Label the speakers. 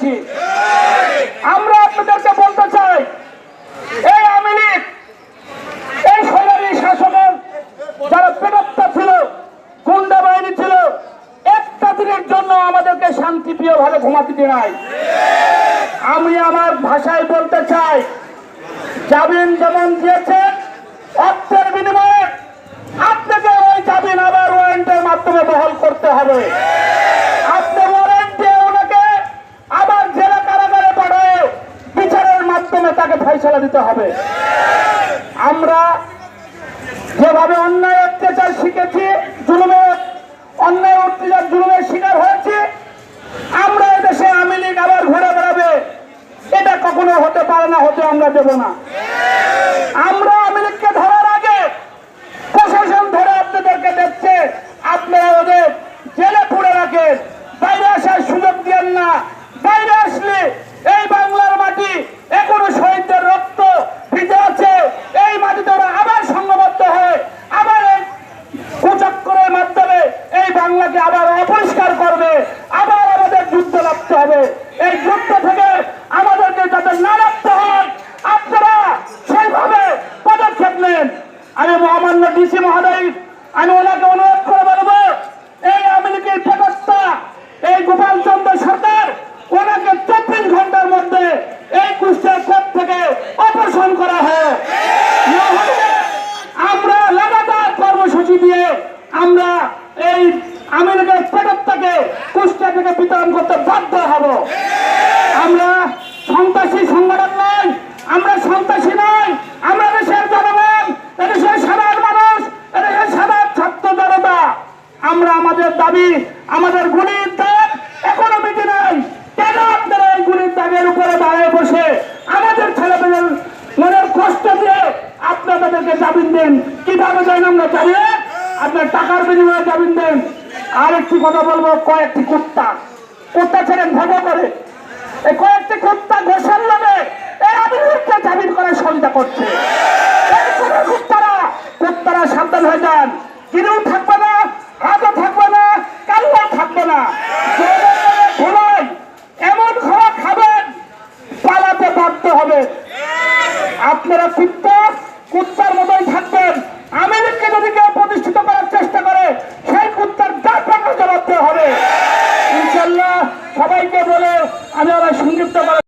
Speaker 1: করেছি। আমরা আপনাদেরকে বলতে চাই, এই আওয়ামী লীগ, এই সরকারি শাসনের যারা প্রেরণা ছিল, গুন্ডা বাহিনী ছিল, একটা দিনের জন্য আমাদেরকে শান্তিপ্রিয় ভাবে ঘুমাতে দিয়ে নাই। আমি আমার ভাষায় বলতে চাই, জামিন যেমন দিয়েছে অর্থের বিনিময়ে আপনাকে ওই জামিন আবার ওয়ারেন্টের মাধ্যমে বহাল করতে হবে। আপনি ওয়ারেন্ট দিয়ে ওনাকে আবার জেলা কারাগারে পাঠিয়ে বিচারের মাধ্যমে তাকে ফয়সালা দিতে হবে। আমরা যেভাবে অন্যায় অত্যাচার শিখেছি, জুলুমের অন্যায় অত্যাচার জুলুমের শিকার হয়েছি, আমরা এদেশে আওয়ামী লীগ আবার ঘুরে বেড়াবে এটা কখনো হতে পারে না, হতে আমরা দেব না। আমরা আওয়ামী লীগকে ধরার আগে প্রশাসন ধরে আপনাদেরকে দেখছে, আপনারা ওদের জেলে পুড়ে রাখেন, বাইরে আসার সুযোগ দেন না। বাইরে আসলে এই বাংলার মাটি এখনো শহীদদের রক্ত ভিজে আছে, এই মাটিতে ওরা আবার সংঘবদ্ধ হয়ে আবার কুচক্করের মাধ্যমে এই বাংলাকে আবার অপরিষ্কার করবে, আবার আমাদের যুদ্ধ লাগতে হবে। এই যুদ্ধ থেকে আমাদেরকে যাতে না রাখতে হয় আপনারা সেইভাবে পদক্ষেপ নেন। আমি মহামান্য ডিসি মহোদয়, আমি ওনাকে অনুরোধ করে বলবো, এই আওয়ামী লীগের প্রতিষ্ঠা এই গোপাল চন্দ্র সরকার ওনাকে 24 ঘন্টার মধ্যে এই কুষ্টিয়া কোর্ট থেকে অপসারণ করা হয়। আমরা লাগাতার কর্মসূচি দিয়ে আমরা এই আওয়ামী লীগের প্রতিষ্ঠাকে কুষ্টিয়া থেকে বিতরণ করতে বাধ্য হব। আমরা সন্ত্রাসী সংগঠন নয়, আমরা সন্ত্রাসী নয়, আমরা দেশের জনগণ, এদেশের সাধারণ মানুষ, এদেশের সাধারণ ছাত্র জনতা। আমরা আমাদের দাবি, আমাদের গুলির দাগ এখনো মিটে নাই। কেন আপনারা এই গুলির দাগের উপরে দাঁড়িয়ে বসে আমাদের ছেলেমেয়েদের মনের কষ্ট দিয়ে আপনারা তাদেরকে জামিন দেন? কিভাবে দেন আমরা জানি, আপনার টাকার বিনিময়ে জামিন দেন। আর একটি কথা বলবো, কয়েকটি কুত্তা ছেড়েন ভোগ করে, এই কয়েকটি কুত্তা ঘোষার লোভে এই আওয়ামী লীগকে জামিন করার সহযোগিতা করছে। কুত্তারা সাবধান হয়ে যান, কিনেও থাকবে না, হাতও থাকবে না, কাল্লা থাকবে না। এমন খাওয়া খাবেন পালাতে বাধ্য হবে। আপনারা কুত্তার মতোই থাকবেন। আওয়ামী লীগকে যদি কেউ প্রতিষ্ঠিত করার চেষ্টা করে সেই কুত্তার দাঁত ভাঙার জবাব দিতে হবে। ইনশাল্লাহ সবাইকে বলে আমি আবার সংক্ষিপ্ত